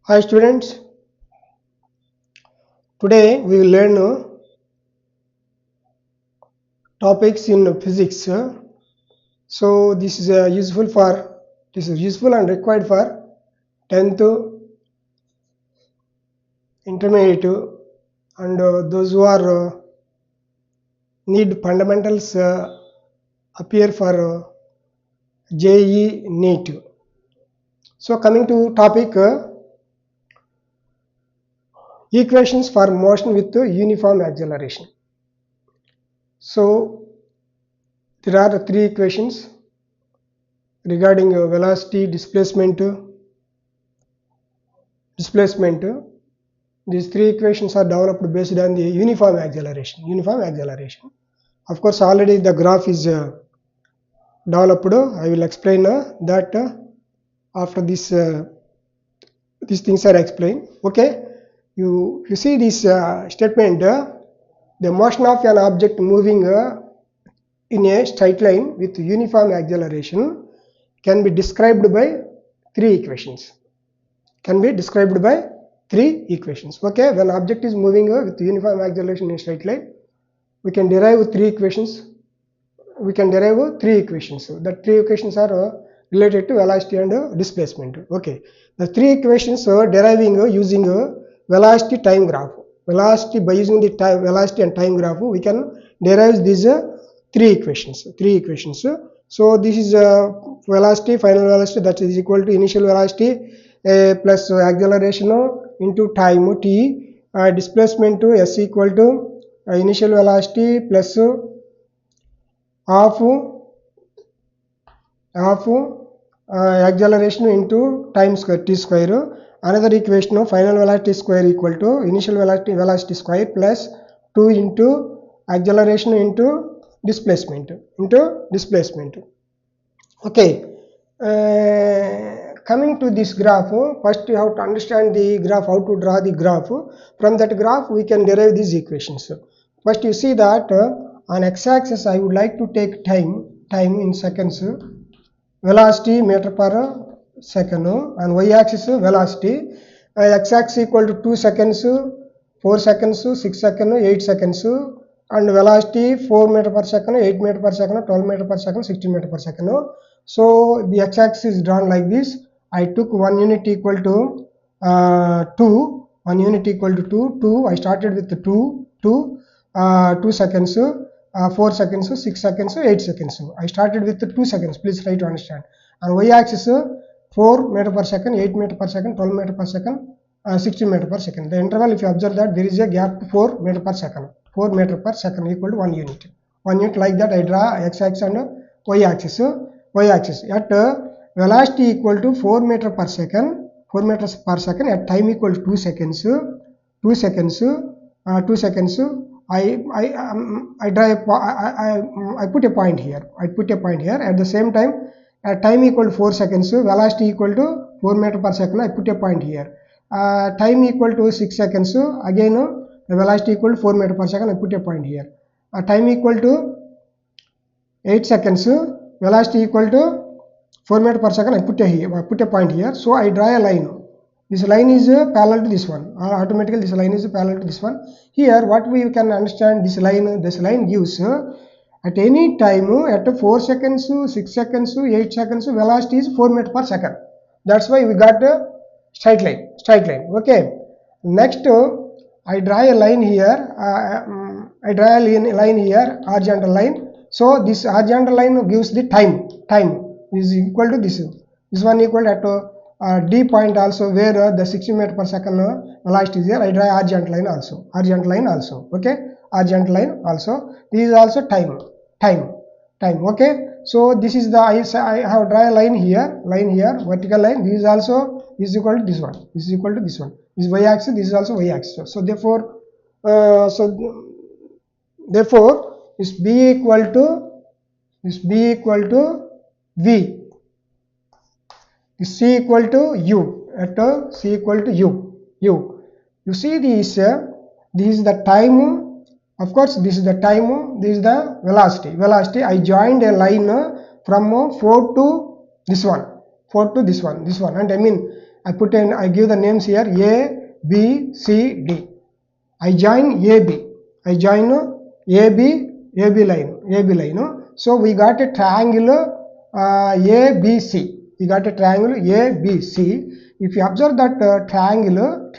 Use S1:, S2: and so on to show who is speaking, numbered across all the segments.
S1: Hi students, today we will learn topics in physics. So this is useful and required for 10th intermediate and those who are need fundamentals appear for JEE NEET. So coming to topic equations for motion with uniform acceleration. So there are three equations regarding velocity, displacement. These three equations are developed based on the uniform acceleration. Of course, already the graph is developed. I will explain that after this these things are explained. Okay, you see this statement, the motion of an object moving in a straight line with uniform acceleration can be described by three equations. Okay, when object is moving with uniform acceleration in a straight line, we can derive three equations. The three equations are related to velocity and displacement. Okay, the three equations are deriving using velocity time graph. By using the velocity and time graph, we can derive these three equations. So this is velocity, final velocity, that is equal to initial velocity plus acceleration into time t. Displacement to s equal to initial velocity plus half acceleration into time square t square. Another equation of final velocity square equal to initial velocity square plus 2 into acceleration into displacement. Okay, coming to this graph, first you have to understand the graph, how to draw the graph. From that graph we can derive these equations. First you see that on x-axis I would like to take time in seconds, velocity meter per second, and y-axis velocity, x-axis equal to 2 seconds, 4 seconds, 6 seconds, 8 seconds, and velocity 4 meter per second, 8 meter per second, 12 meter per second, 16 meter per second. So the x-axis is drawn like this. I took 1 unit equal to 2. 1 unit equal to 2. I started with the 2 seconds, 4 seconds, 6 seconds, 8 seconds. I started with the 2 seconds. Please try to understand. And y-axis 4 meter per second, 8 meter per second, 12 meter per second, 16 meter per second. The interval, if you observe that there is a gap to 4 meter per second. 4 meter per second equal to 1 unit. 1 unit, like that I draw x-axis and y-axis. At velocity equal to 4 meter per second, 4 meters per second, at time equal to 2 seconds. I put a point here. At the same time, at time equal to 4 seconds, velocity equal to 4 meter per second, I put a point here. Time equal to 6 seconds, again the velocity equal to 4 meter per second, I put a point here. Time equal to 8 seconds, velocity equal to 4 meter per second, I put a point here. So I draw a line. This line is parallel to this one. Automatically this line is parallel to this one. Here what we can understand, this line gives at any time at 4 seconds, 6 seconds, 8 seconds, velocity is 4 meter per second. That's why we got a straight line. Okay. Next I draw a line here. Horizontal line. So this horizontal line gives the time is equal to this. This one equal to D point also, where the 60 meter per second velocity is there. I draw horizontal line also. Okay, horizontal line also. This is also time. Okay. So this is the I have draw a line here, vertical line. This is also equal to this one. This is y-axis. This is also y-axis. So therefore, this B equal to V. This C equal to U. C equal to U. You see this. This is the time. Of course, this is the time. This is the velocity. I joined a line from 4 to this one. And I mean I give the names here A, B, C, D. I join AB. I join AB line. So we got a triangle ABC. We got a triangle ABC. If you observe that triangle,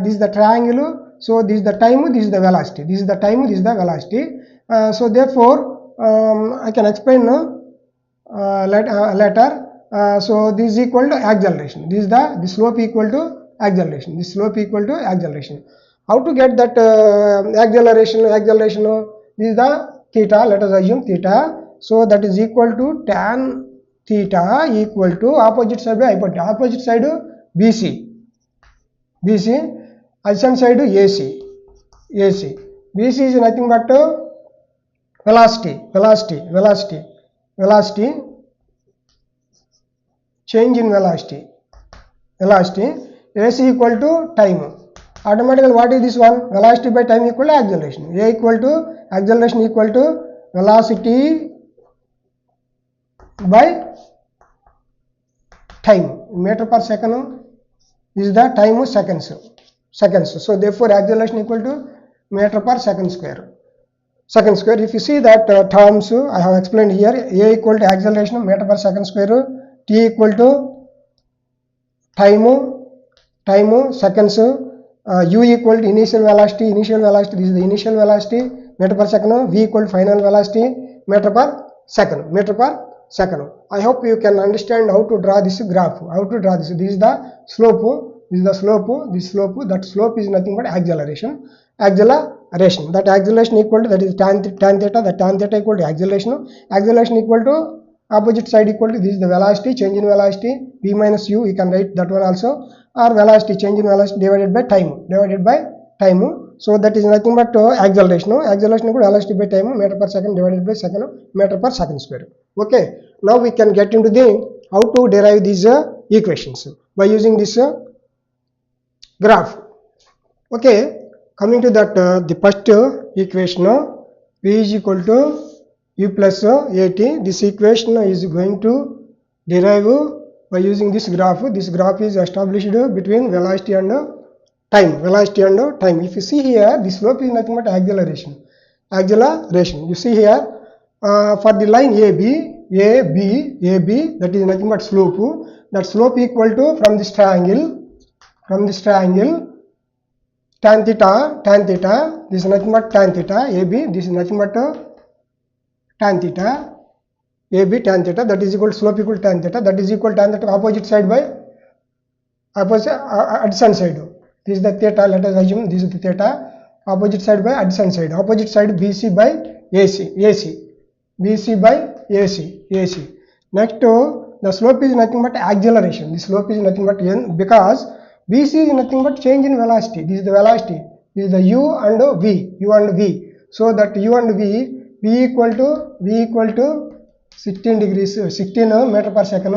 S1: this is the triangle. So this is the time, this is the velocity. This is the time, this is the velocity. So therefore, I can explain later. So this is equal to acceleration. This is the slope equal to acceleration. This slope equal to acceleration. How to get that acceleration? This is the theta. Let us assume theta. So that is equal to tan theta equal to opposite side by hypotenuse. Opposite side BC. Adjacent side AC. BC is nothing but velocity. Change in velocity. AC equal to time. Automatically, what is this one? Velocity by time equal to acceleration. A equal to acceleration equal to velocity by time. Meter per second is the time seconds. So therefore, acceleration equal to meter per second square. If you see that terms I have explained here, A equal to acceleration meter per second square, T equal to time seconds, U equal to initial velocity, this is the initial velocity, meter per second, V equal to final velocity, meter per second. I hope you can understand how to draw this graph, This is the slope, that slope is nothing but acceleration. That acceleration equal to, that is tan theta, that tan theta equal to acceleration equal to opposite side equal to, this is the velocity, change in velocity, v minus u, you can write that one also, or velocity, change in velocity divided by time. So that is nothing but acceleration equal to velocity by time, meter per second divided by meter per second square. Okay, now we can get into the how to derive these equations by using this graph. Okay, coming to that, the first equation, P is equal to U plus AT. This equation is going to derive by using this graph. This graph is established between velocity and time. If you see here, the slope is nothing but acceleration. You see here, for the line AB, that is nothing but slope. That slope equal to from this triangle, tan theta, this is nothing but tan theta, AB, this is nothing but tan theta, AB tan theta, that is equal to slope equal to tan theta, that is equal to tan theta opposite side by adjacent side. This is the theta, let us assume this is the theta, opposite side by adjacent side, opposite side BC by AC. Next, the slope is nothing but acceleration. The slope is nothing but n, because BC is nothing but change in velocity. This is the velocity. This is the U and V. So that U and V equal to 16 meter per second.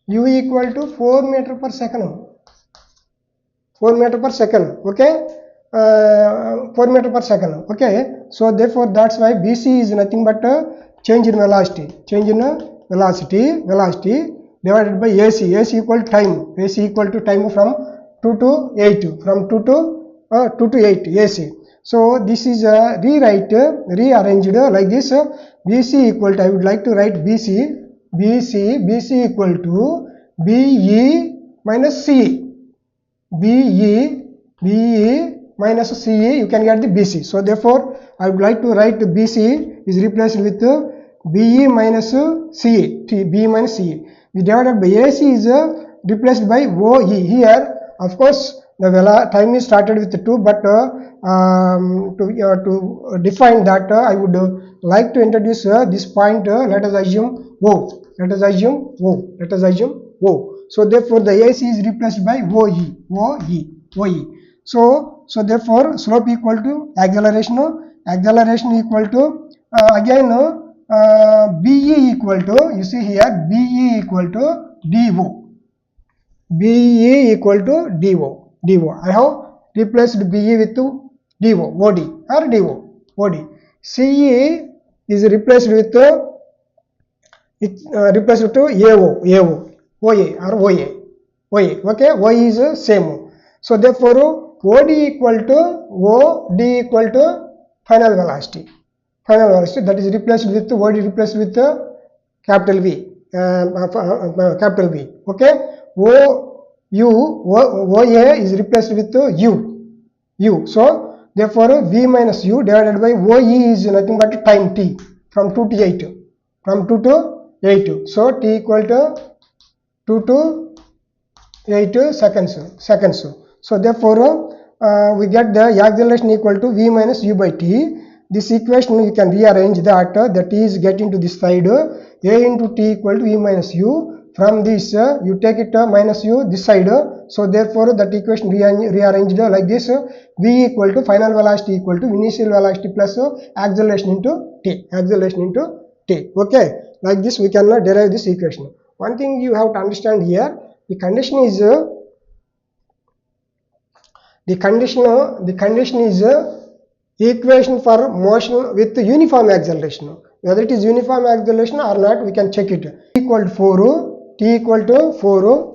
S1: U equal to 4 meter per second. 4 meter per second. Okay. 4 meter per second. Okay. So therefore that's why BC is nothing but change in velocity. Velocity divided by AC. AC equal to time. AC equal to time from 2 to 8. From 2 to 8 AC. So this is rearranged like this. BC equal to, I would like to write BC equal to BE minus CE. BE minus CE, you can get the BC. So therefore, I would like to write BC is replaced with BE minus CE. BE minus CE. The divided by AC is replaced by OE. Here, of course, the time is started with 2, but to define that, I would like to introduce this point. Let us assume O. So therefore, the AC is replaced by OE. So therefore, slope equal to acceleration equal to again BE equal to, you see here, BE equal to DO. BE equal to DO. I have replaced BE with DO, OD. CE is replaced with AO. OA or OA. Okay, Y is same. So therefore OD equal to OD equal to final velocity. Final velocity, that is replaced with OD replaced with capital V. Capital V. Okay, OA is replaced with U. So therefore V minus U divided by OE is nothing but time T from 2 to 8. From 2 to 8. So T equal to 2 to 8 seconds. So therefore we get the acceleration equal to V minus U by T. This equation you can rearrange that the T is getting to this side, A into T equal to V minus U. From this you take it minus U this side, so therefore that equation rearranged like this, V equal to final velocity equal to initial velocity plus acceleration into T. Okay, like this we can derive this equation. One thing you have to understand here, the condition is equation for motion with uniform acceleration. Whether it is uniform acceleration or not, we can check it. T equal to 4, T equal to 4,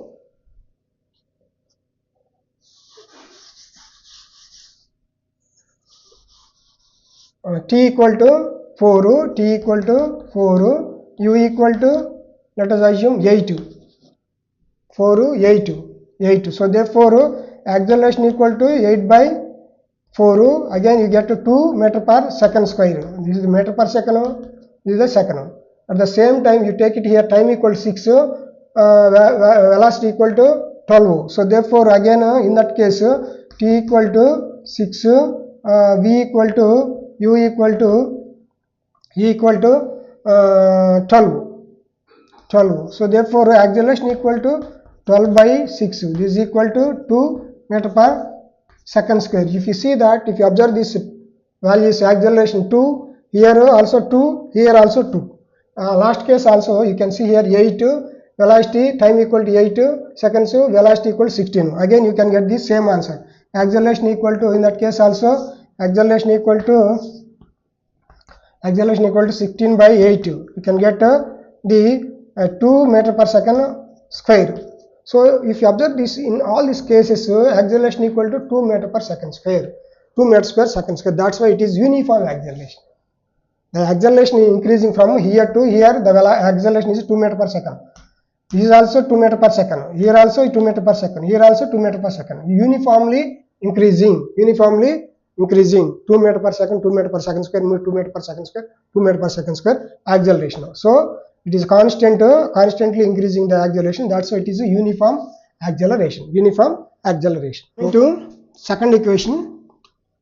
S1: T equal to 4, T equal to 4, U equal to, let us assume 8, 4, 8. So therefore acceleration equal to 8 by 4, again you get to 2 meter per second square. This is the meter per second, this is the second. At the same time you take it here, time equal to 6, velocity equal to 12. So therefore again in that case T equal to 6, V equal to U equal to 12. So therefore acceleration equal to 12 by 6. This is equal to 2 meter per second square. If you see that, if you observe this values, acceleration 2, here also 2, here also 2. Last case also you can see here 8, velocity, time equal to 8 seconds, velocity equal to 16. Again you can get the same answer. Acceleration equal to, in that case also, acceleration equal to 16 by 8. You can get the 2 meter per second square. So if you observe this, in all these cases acceleration equal to 2 meter per second square. 2 meter per second square. That's why it is uniform acceleration. The acceleration is increasing from here to here. The acceleration is 2 meter per second. This is also 2 meter per second. Here also 2 meter per second. Here also 2 meter per second. Uniformly increasing. 2 meter per second, 2 meter per second square, 2 meter per second square, 2 meter per second square acceleration. So it is constantly increasing the acceleration. That's why it is a uniform acceleration. Into second equation.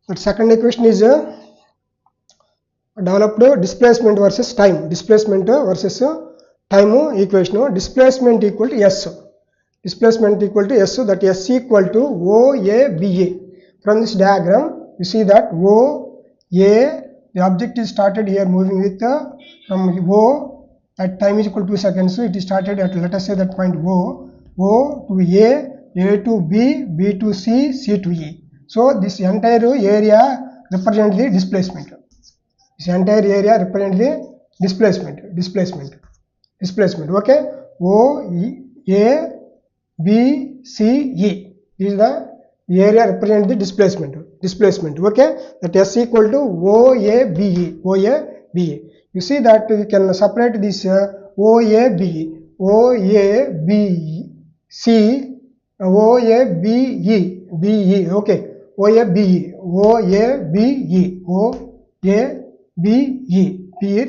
S1: That second equation is developed displacement versus time. Displacement versus time equation. Displacement equal to S. Displacement equal to S. That S equal to OABA. From this diagram, you see that OA, the object is started here moving with from O at time is equal to 2 seconds. So it is started at, let us say, that point O to A to B, B to C, C to E. So this entire area represents the displacement. This entire area represents the displacement. Okay, O, A, B, C, E. This is the area represents the displacement. Okay, that S equal to OABE. You see that we can separate this OABE, OABC, OABE, BE. Okay, OABE.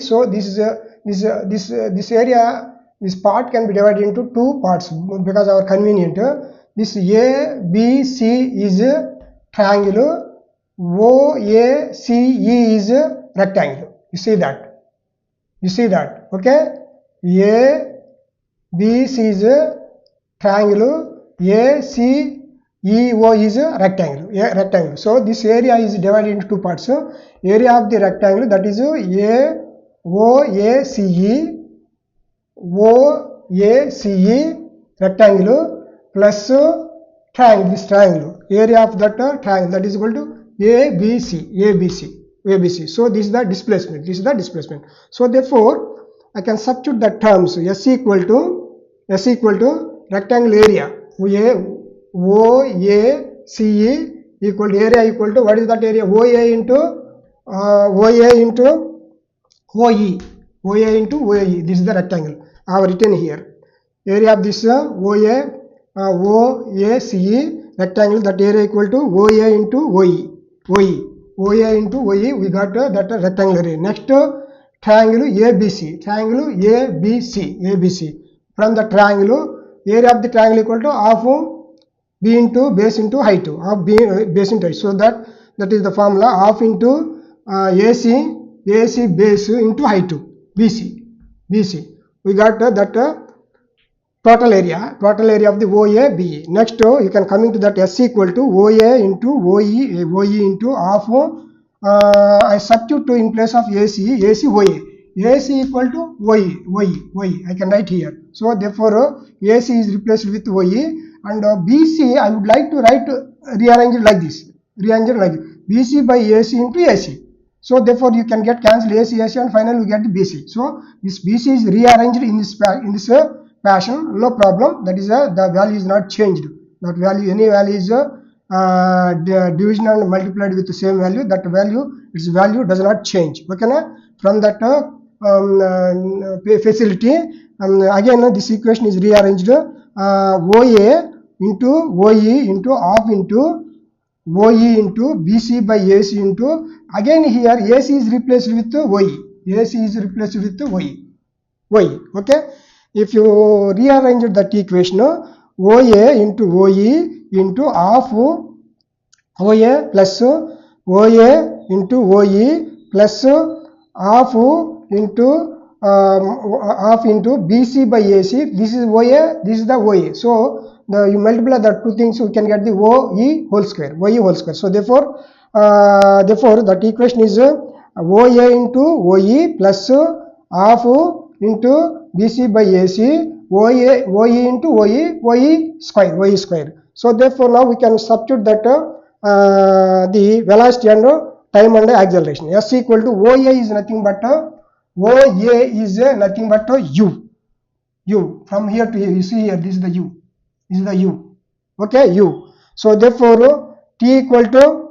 S1: So this area, this part can be divided into two parts because our convenient. This ABC is triangle, OACE is rectangle. You see that. Okay, ABC is triangle, ACEO is rectangle. So this area is divided into two parts. Area of the rectangle, that is OACE rectangle plus triangle, this triangle, area of that triangle, that is equal to ABC. So this is the displacement. So therefore I can substitute the terms. S equal to S equal to rectangle area. OACE equal to area equal to, what is that area? OA into OA into OE. OA into OE. This is the rectangle I have written here. Area of this OACE rectangle, that area equal to OA into OE. OA into OE, we got that rectangle area. Next, triangle ABC. Triangle ABC. From the triangle, area of the triangle equal to half B into base into height. Half B base into height. So that is the formula. Half into AC base into height. BC. We got that total area of the OABE. Next, you can come into that S equal to OA into OE into half. I substitute to in place of AC OA. AC equal to OE. I can write here. So therefore, AC is replaced with OE, and BC I would like to rearrange it like this. BC by AC into AC. So therefore, you can get cancel AC, and finally you get the BC. So this BC is rearranged in this fashion, no problem. That is the value is not changed. That value, any value is division and multiplied with the same value. That value, its value does not change. Okay, na? From that facility, again this equation is rearranged. OA into OE into half into OE into BC by AC into, again here AC is replaced with OE. Okay. If you rearrange that equation, OA into OE into half OA plus OA into OE plus half into BC by AC. This is OA, this is the OA. So you multiply the two things, you can get the OE whole square. So therefore that equation is OA into OE plus half into BC by AC, OE into OE square. So therefore now we can substitute that the velocity and time and acceleration. S equal to OA is nothing but OA is nothing but U. From here to here, you see here, this is the U. Okay, U. So therefore T equal to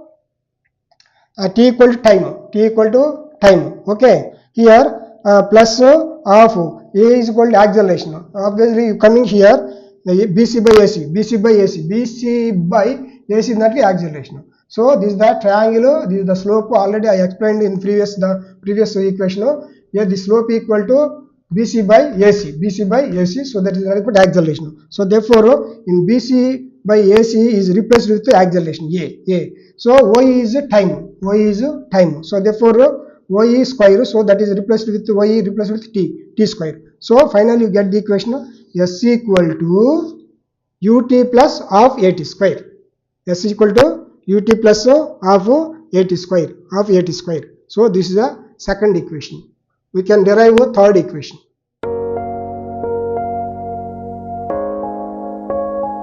S1: time. Okay, here plus half A is equal to acceleration. Obviously coming here BC by AC. BC by AC is not the acceleration. So this is the triangle, this is the slope. Already I explained in previous equation. Here the slope equal to BC by AC. So that is nothing but acceleration. So therefore in BC by AC is replaced with the acceleration A. So Y is time. So therefore Y is square. So that is replaced with Y replaced with T square. So finally you get the equation S equal to UT plus half AT square. S equal to UT plus half AT square. So this is the second equation. We can derive a third equation.